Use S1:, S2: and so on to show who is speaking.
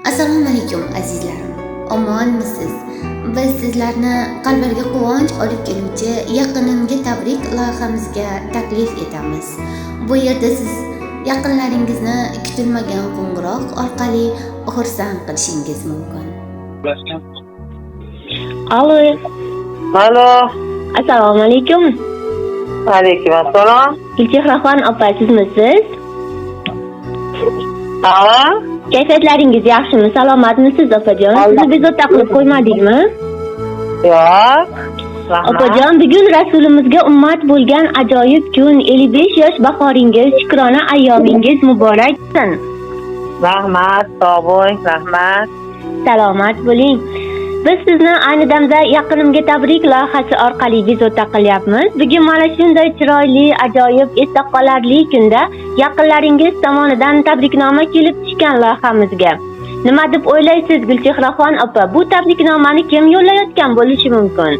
S1: Assalomu alaykum azizlarim. Omonmisiz? Biz sizlarni qalblarga quvonch olib keluvchi Yaqinimga tabrik loyihamizga taklif etamiz. Bu yerda siz yaqinlaringizni kutilmagan qo'ng'iroq orqali xursand qilishingiz mumkin.
S2: Alo,
S3: Alo,
S2: assalomu alaykum.
S3: alaykum assalom.
S2: Gulchehraxon opa, sizmisiz?
S3: Ha?
S2: Kayfiyatlaringiz yaxshimi? Salomatmisiz opajon? Sizni bezovta qilib qo'ymadikmi?
S3: Yo'q.
S2: Opajon, bugun Rasulimizga ummat bo'lgan ajoyib kun, 55 yosh bahoringiz, shukrona ayyomingiz muborak bo'lsin.
S3: Rahmat, sog' bo'ling, rahmat.
S2: Salomat bo'ling. Biz sizni ayni damda Yaqinimga tabrik loyihasi orqali bezovta qilyapmiz. Bugun mana shunday chiroyli, ajoyib, esda qolarli kunda yaqinlaringiz tomonidan tabriknoma kelib tushgan loyihamizga. Nima deb o'ylaysiz Gulchehraxon opa? Bu tabriknomani kim yo'llayotgan bo'lishi mumkin?